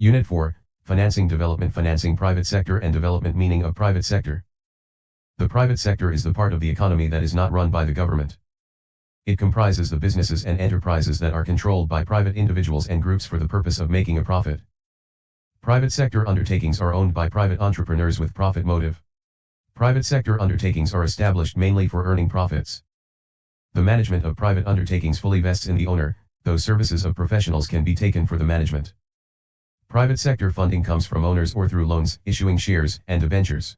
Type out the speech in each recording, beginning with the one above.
Unit 4, Financing Development Financing Private Sector and Development Meaning of Private Sector. The private sector is the part of the economy that is not run by the government. It comprises the businesses and enterprises that are controlled by private individuals and groups for the purpose of making a profit. Private sector undertakings are owned by private entrepreneurs with profit motive. Private sector undertakings are established mainly for earning profits. The management of private undertakings fully vests in the owner, though services of professionals can be taken for the management. Private sector funding comes from owners or through loans, issuing shares, and debentures.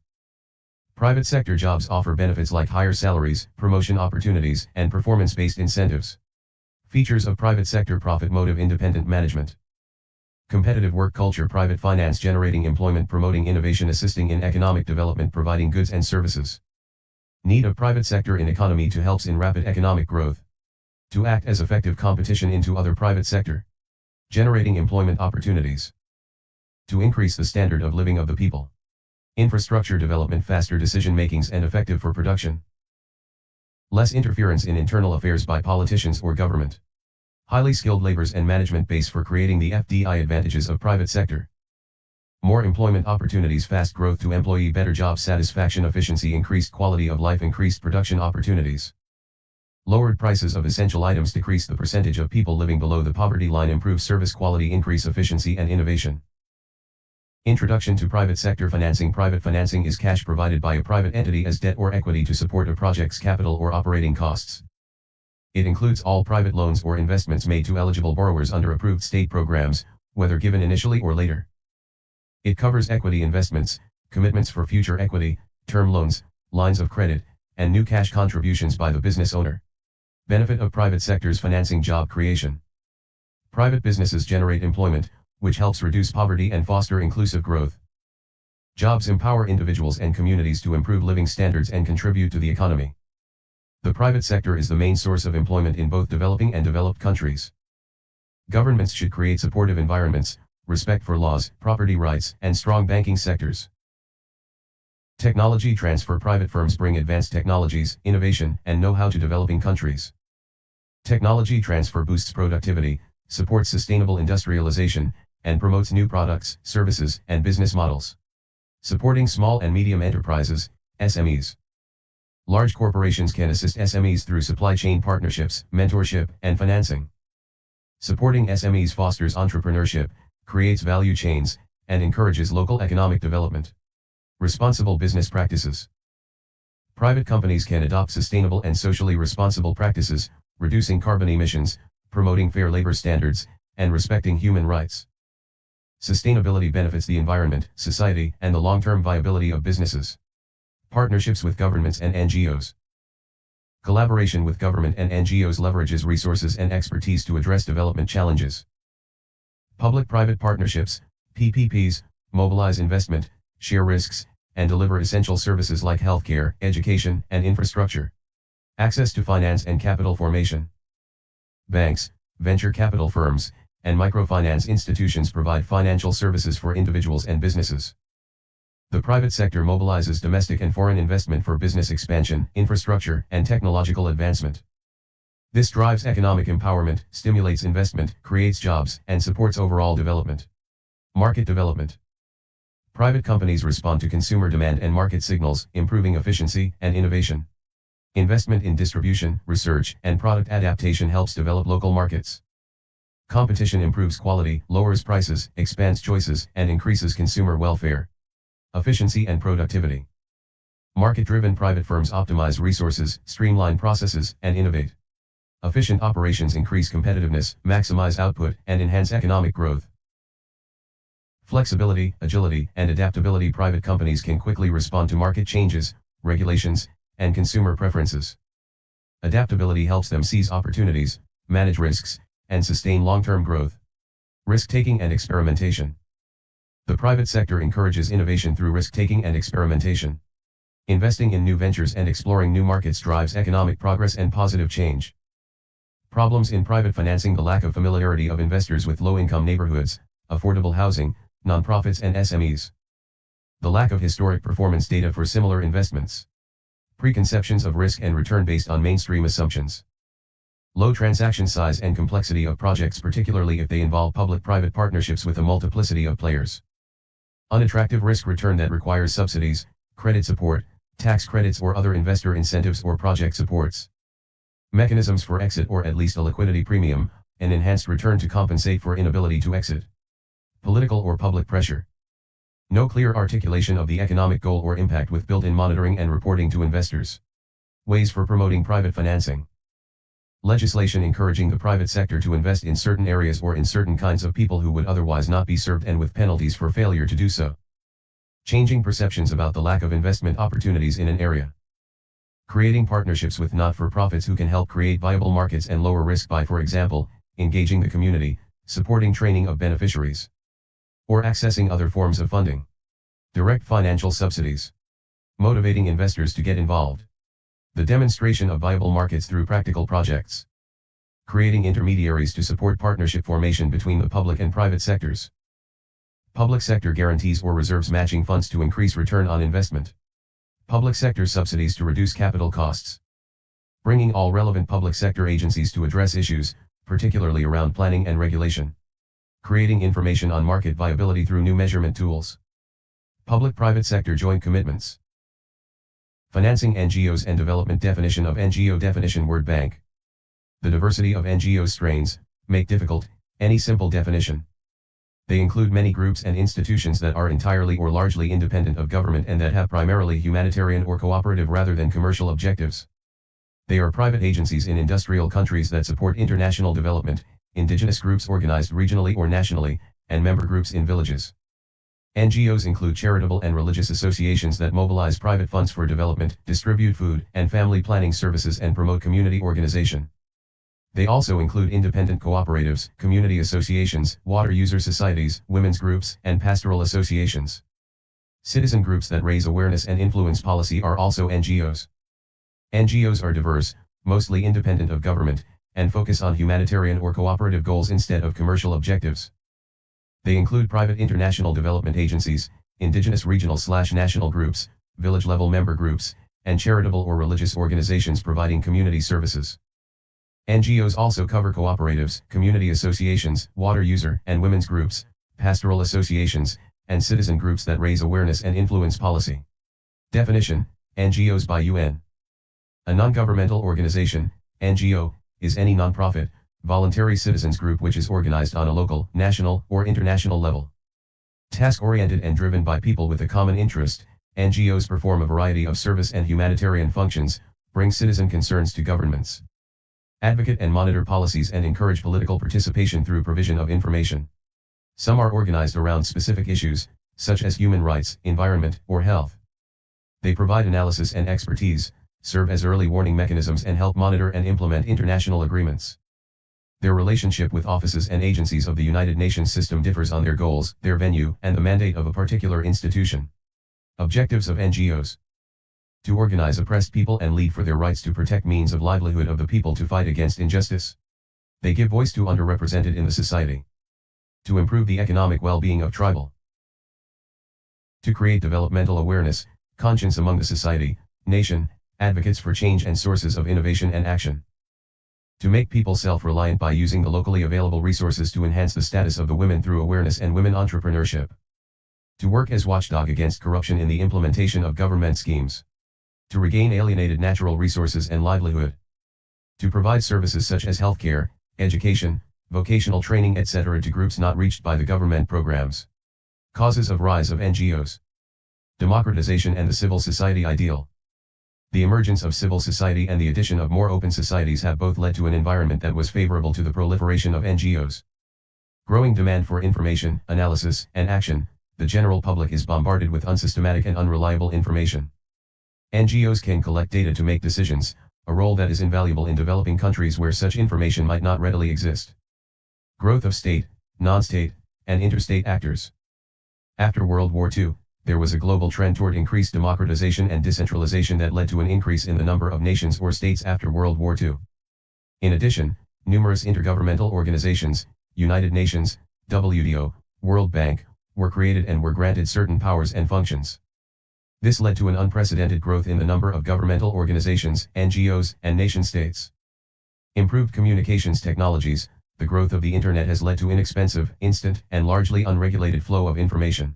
Private sector jobs offer benefits like higher salaries, promotion opportunities, and performance-based incentives. Features of private sector: profit motive, independent management. Competitive work culture, private finance generating employment, promoting innovation, assisting in economic development, providing goods and services. Need of private sector in economy to helps in rapid economic growth. To act as effective competition into other private sector. Generating employment opportunities. To increase the standard of living of the people. Infrastructure development, faster decision makings and effective for production. Less interference in internal affairs by politicians or government. Highly skilled labors and management base for creating the FDI advantages of private sector. More employment opportunities, fast growth to employee, better job satisfaction, efficiency, increased quality of life, increased production opportunities. Lowered prices of essential items, decrease the percentage of people living below the poverty line, improve service quality, increase efficiency and innovation. Introduction to private sector financing. Private financing is cash provided by a private entity as debt or equity to support a project's capital or operating costs. It includes all private loans or investments made to eligible borrowers under approved state programs, whether given initially or later. It covers equity investments, commitments for future equity, term loans, lines of credit, and new cash contributions by the business owner. Benefit of private sector's financing: job creation. Private businesses generate employment, which helps reduce poverty and foster inclusive growth. Jobs empower individuals and communities to improve living standards and contribute to the economy. The private sector is the main source of employment in both developing and developed countries. Governments should create supportive environments, respect for laws, property rights, and strong banking sectors. Technology transfer. Private firms bring advanced technologies, innovation, and know-how to developing countries. Technology transfer boosts productivity, supports sustainable industrialization, and promotes new products, services, and business models. Supporting small and medium enterprises, SMEs. Large corporations can assist SMEs through supply chain partnerships, mentorship, and financing. Supporting SMEs fosters entrepreneurship, creates value chains, and encourages local economic development. Responsible business practices. Private companies can adopt sustainable and socially responsible practices, reducing carbon emissions, promoting fair labor standards, and respecting human rights. Sustainability benefits the environment, society, and the long-term viability of businesses. Partnerships with governments and NGOs. Collaboration with government and NGOs leverages resources and expertise to address development challenges. Public-private partnerships, PPPs, mobilize investment, share risks, and deliver essential services like healthcare, education, and infrastructure. Access to finance and capital formation. Banks, venture capital firms, and microfinance institutions provide financial services for individuals and businesses. The private sector mobilizes domestic and foreign investment for business expansion, infrastructure, and technological advancement. This drives economic empowerment, stimulates investment, creates jobs, and supports overall development. Market development. Private companies respond to consumer demand and market signals, improving efficiency and innovation. Investment in distribution, research, and product adaptation helps develop local markets. Competition improves quality, lowers prices, expands choices, and increases consumer welfare. Efficiency and productivity. Market-driven private firms optimize resources, streamline processes, and innovate. Efficient operations increase competitiveness, maximize output, and enhance economic growth. Flexibility, agility, and adaptability. Private companies can quickly respond to market changes, regulations, and consumer preferences. Adaptability helps them seize opportunities, manage risks, and sustain long-term growth. Risk-taking and experimentation. The private sector encourages innovation through risk-taking and experimentation. Investing in new ventures and exploring new markets drives economic progress and positive change. Problems in private financing: the lack of familiarity of investors with low-income neighborhoods, affordable housing, nonprofits and SMEs. The lack of historic performance data for similar investments. Preconceptions of risk and return based on mainstream assumptions. Low transaction size and complexity of projects, particularly if they involve public-private partnerships with a multiplicity of players. Unattractive risk return that requires subsidies, credit support, tax credits or other investor incentives or project supports. Mechanisms for exit or at least a liquidity premium, an enhanced return to compensate for inability to exit. Political or public pressure. No clear articulation of the economic goal or impact with built-in monitoring and reporting to investors. Ways for promoting private financing. Legislation encouraging the private sector to invest in certain areas or in certain kinds of people who would otherwise not be served, and with penalties for failure to do so. Changing perceptions about the lack of investment opportunities in an area. Creating partnerships with not-for-profits who can help create viable markets and lower risk by, for example, engaging the community, supporting training of beneficiaries, or accessing other forms of funding. Direct financial subsidies. Motivating investors to get involved. The demonstration of viable markets through practical projects. Creating intermediaries to support partnership formation between the public and private sectors. Public sector guarantees or reserves matching funds to increase return on investment. Public sector subsidies to reduce capital costs. Bringing all relevant public sector agencies to address issues, particularly around planning and regulation. Creating information on market viability through new measurement tools. Public-private sector joint commitments. Financing NGOs and development. Definition of NGO. Definition. Word bank. The diversity of NGO strains make difficult any simple definition. They include many groups and institutions that are entirely or largely independent of government and that have primarily humanitarian or cooperative rather than commercial objectives. They are private agencies in industrial countries that support international development, indigenous groups organized regionally or nationally, and member groups in villages. NGOs include charitable and religious associations that mobilize private funds for development, distribute food and family planning services, and promote community organization. They also include independent cooperatives, community associations, water user societies, women's groups, and pastoral associations. Citizen groups that raise awareness and influence policy are also NGOs. NGOs are diverse, mostly independent of government, and focus on humanitarian or cooperative goals instead of commercial objectives. They include private international development agencies, indigenous regional/national groups, village-level member groups, and charitable or religious organizations providing community services. NGOs also cover cooperatives, community associations, water user and women's groups, pastoral associations, and citizen groups that raise awareness and influence policy. Definition: NGOs by UN. A non-governmental organization, NGO, is any non-profit, voluntary citizens group which is organized on a local, national, or international level. Task-oriented and driven by people with a common interest, NGOs perform a variety of service and humanitarian functions, bring citizen concerns to governments, advocate and monitor policies, and encourage political participation through provision of information. Some are organized around specific issues, such as human rights, environment, or health. They provide analysis and expertise, serve as early warning mechanisms, and help monitor and implement international agreements. Their relationship with offices and agencies of the United Nations system differs on their goals, their venue, and the mandate of a particular institution. Objectives of NGOs: to organize oppressed people and lead for their rights, to protect means of livelihood of the people, to fight against injustice. They give voice to underrepresented in the society. To improve the economic well-being of tribal. To create developmental awareness, conscience among the society, nation, advocates for change and sources of innovation and action. To make people self-reliant by using the locally available resources to enhance the status of the women through awareness and women entrepreneurship. To work as watchdog against corruption in the implementation of government schemes. To regain alienated natural resources and livelihood. To provide services such as healthcare, education, vocational training, etc. to groups not reached by the government programs. Causes of rise of NGOs. Democratization and the civil society ideal. The emergence of civil society and the addition of more open societies have both led to an environment that was favorable to the proliferation of NGOs. Growing demand for information, analysis, and action, the general public is bombarded with unsystematic and unreliable information. NGOs can collect data to make decisions, a role that is invaluable in developing countries where such information might not readily exist. Growth of state, non-state, and interstate actors. After World War II, there was a global trend toward increased democratization and decentralization that led to an increase in the number of nations or states after World War II. In addition, numerous intergovernmental organizations, United Nations, WTO, World Bank, were created and were granted certain powers and functions. This led to an unprecedented growth in the number of governmental organizations, NGOs, and nation-states. Improved communications technologies. The growth of the internet has led to inexpensive, instant, and largely unregulated flow of information.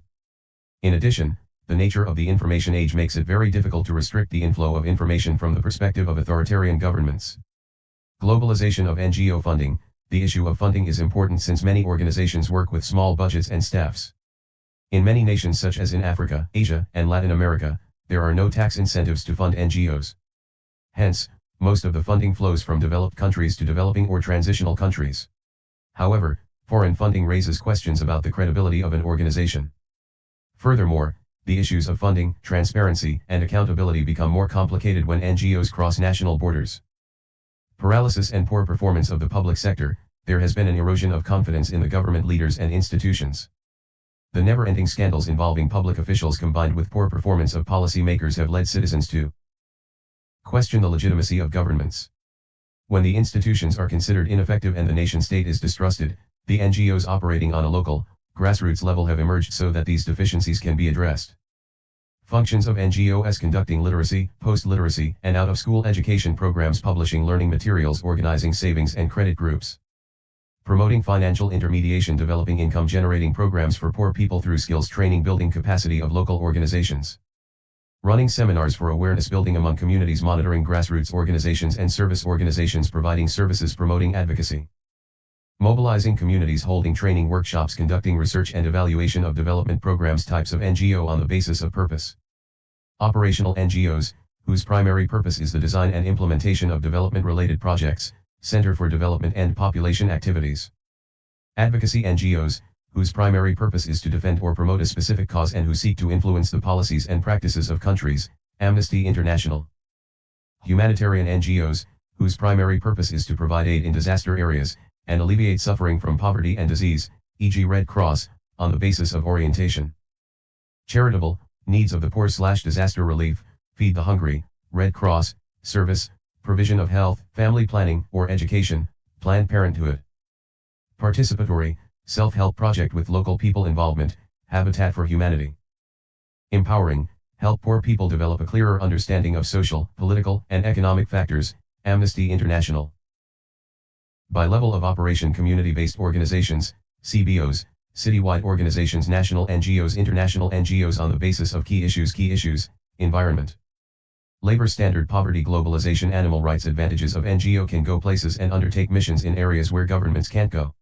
In addition, the nature of the information age makes it very difficult to restrict the inflow of information from the perspective of authoritarian governments. Globalization of NGO funding. The issue of funding is important since many organizations work with small budgets and staffs. In many nations such as in Africa, Asia, and Latin America, there are no tax incentives to fund NGOs. Hence, most of the funding flows from developed countries to developing or transitional countries. However, foreign funding raises questions about the credibility of an organization. Furthermore, the issues of funding, transparency, and accountability become more complicated when NGOs cross national borders. Paralysis and poor performance of the public sector. There has been an erosion of confidence in the government leaders and institutions. The never-ending scandals involving public officials combined with poor performance of policymakers have led citizens to question the legitimacy of governments. When the institutions are considered ineffective and the nation-state is distrusted, the NGOs operating on a local, grassroots level have emerged so that these deficiencies can be addressed. Functions of NGOs: conducting literacy, post-literacy, and out-of-school education programs, publishing learning materials, organizing savings and credit groups. Promoting financial intermediation, developing income-generating programs for poor people through skills training, building capacity of local organizations. Running seminars for awareness building among communities, monitoring grassroots organizations and service organizations, providing services, promoting advocacy. Mobilizing communities, holding training workshops, conducting research and evaluation of development programs. Types of NGO on the basis of purpose. Operational NGOs, whose primary purpose is the design and implementation of development-related projects, Center for Development and Population Activities. Advocacy NGOs, whose primary purpose is to defend or promote a specific cause and who seek to influence the policies and practices of countries, Amnesty International. Humanitarian NGOs, whose primary purpose is to provide aid in disaster areas, and alleviate suffering from poverty and disease, e.g. Red Cross, on the basis of orientation. Charitable, needs of the poor/disaster relief, feed the hungry, Red Cross, service, provision of health, family planning, or education, Planned Parenthood. Participatory, self-help project with local people involvement, Habitat for Humanity. Empowering, help poor people develop a clearer understanding of social, political, and economic factors, Amnesty International. By level of operation: community-based organizations, CBOs, citywide organizations, national NGOs, international NGOs on the basis of key issues, environment, labor standard, poverty, globalization, animal rights. Advantages of NGO: can go places and undertake missions in areas where governments can't go.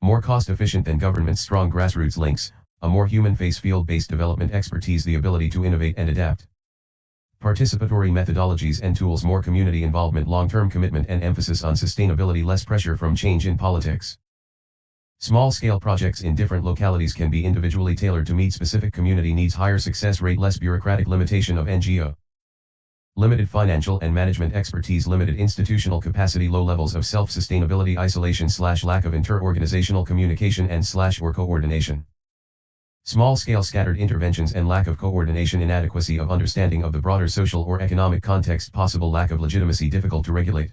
More cost efficient than governments. Strong grassroots links, a more human face, field-based development expertise, the ability to innovate and adapt. Participatory methodologies and tools, more community involvement, long-term commitment and emphasis on sustainability, less pressure from change in politics. Small-scale projects in different localities can be individually tailored to meet specific community needs, higher success rate, less bureaucratic. Limitation of NGO: limited financial and management expertise, limited institutional capacity, low levels of self-sustainability, isolation/lack of inter-organizational communication and/or coordination. Small-scale scattered interventions and lack of coordination, inadequacy of understanding of the broader social or economic context, possible lack of legitimacy, difficult to regulate.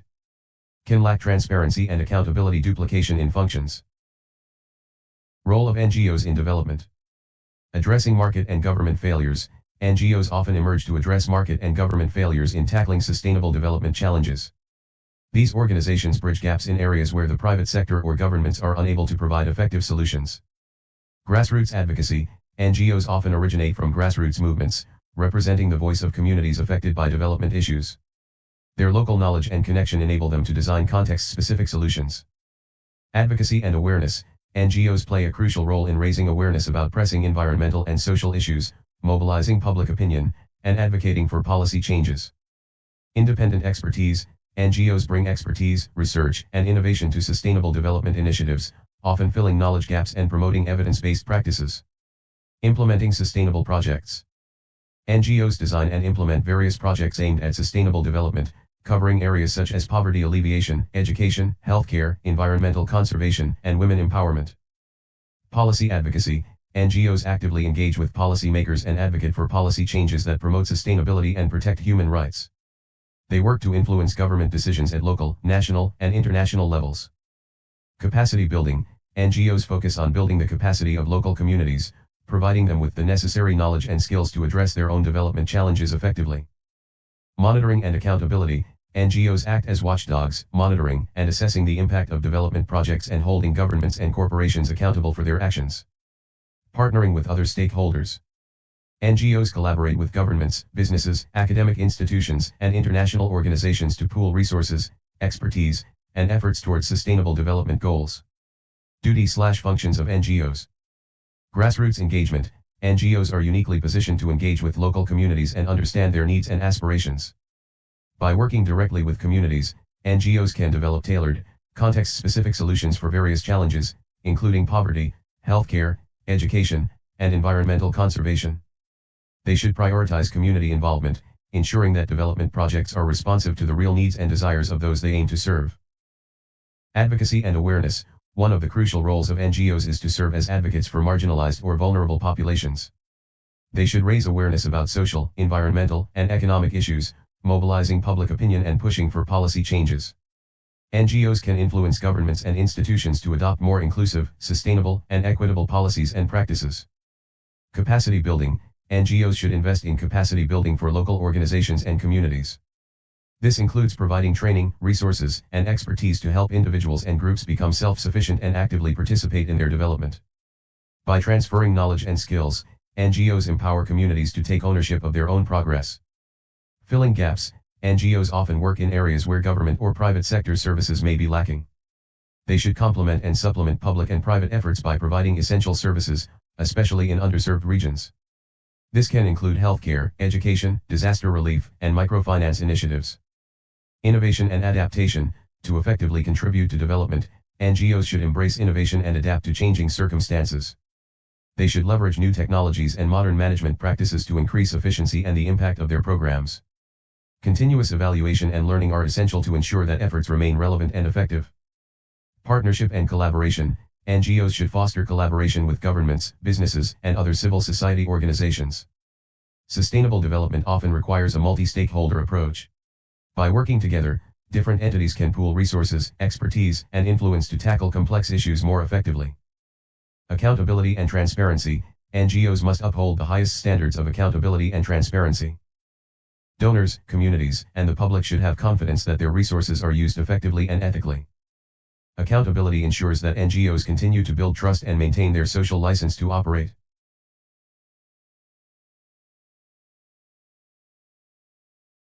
Can lack transparency and accountability, duplication in functions. Role of NGOs in development. Addressing market and government failures. NGOs often emerge to address market and government failures in tackling sustainable development challenges. These organizations bridge gaps in areas where the private sector or governments are unable to provide effective solutions. Grassroots advocacy. NGOs often originate from grassroots movements, representing the voice of communities affected by development issues. Their local knowledge and connection enable them to design context-specific solutions. Advocacy and awareness. NGOs play a crucial role in raising awareness about pressing environmental and social issues, mobilizing public opinion, and advocating for policy changes. Independent expertise. NGOs bring expertise, research, and innovation to sustainable development initiatives, often filling knowledge gaps and promoting evidence-based practices. Implementing sustainable projects. NGOs design and implement various projects aimed at sustainable development, covering areas such as poverty alleviation, education, healthcare, environmental conservation, and women empowerment. Policy advocacy. NGOs actively engage with policymakers and advocate for policy changes that promote sustainability and protect human rights. They work to influence government decisions at local, national, and international levels. Capacity building. NGOs focus on building the capacity of local communities, providing them with the necessary knowledge and skills to address their own development challenges effectively. Monitoring and accountability. NGOs act as watchdogs, monitoring and assessing the impact of development projects and holding governments and corporations accountable for their actions. Partnering with other stakeholders. NGOs collaborate with governments, businesses, academic institutions, and international organizations to pool resources, expertise, and efforts towards sustainable development goals. Duty/functions of NGOs. Grassroots engagement. NGOs are uniquely positioned to engage with local communities and understand their needs and aspirations. By working directly with communities, NGOs can develop tailored, context-specific solutions for various challenges, including poverty, healthcare, education, and environmental conservation. They should prioritize community involvement, ensuring that development projects are responsive to the real needs and desires of those they aim to serve. Advocacy and awareness. One of the crucial roles of NGOs is to serve as advocates for marginalized or vulnerable populations. They should raise awareness about social, environmental, and economic issues, mobilizing public opinion and pushing for policy changes. NGOs can influence governments and institutions to adopt more inclusive, sustainable, and equitable policies and practices. Capacity building. NGOs should invest in capacity building for local organizations and communities. This includes providing training, resources, and expertise to help individuals and groups become self-sufficient and actively participate in their development. By transferring knowledge and skills, NGOs empower communities to take ownership of their own progress. Filling gaps. NGOs often work in areas where government or private sector services may be lacking. They should complement and supplement public and private efforts by providing essential services, especially in underserved regions. This can include healthcare, education, disaster relief, and microfinance initiatives. Innovation and adaptation. To effectively contribute to development, NGOs should embrace innovation and adapt to changing circumstances. They should leverage new technologies and modern management practices to increase efficiency and the impact of their programs. Continuous evaluation and learning are essential to ensure that efforts remain relevant and effective. Partnership and collaboration. NGOs should foster collaboration with governments, businesses, and other civil society organizations. Sustainable development often requires a multi-stakeholder approach. By working together, different entities can pool resources, expertise, and influence to tackle complex issues more effectively. Accountability and transparency. NGOs must uphold the highest standards of accountability and transparency. Donors, communities, and the public should have confidence that their resources are used effectively and ethically. Accountability ensures that NGOs continue to build trust and maintain their social license to operate.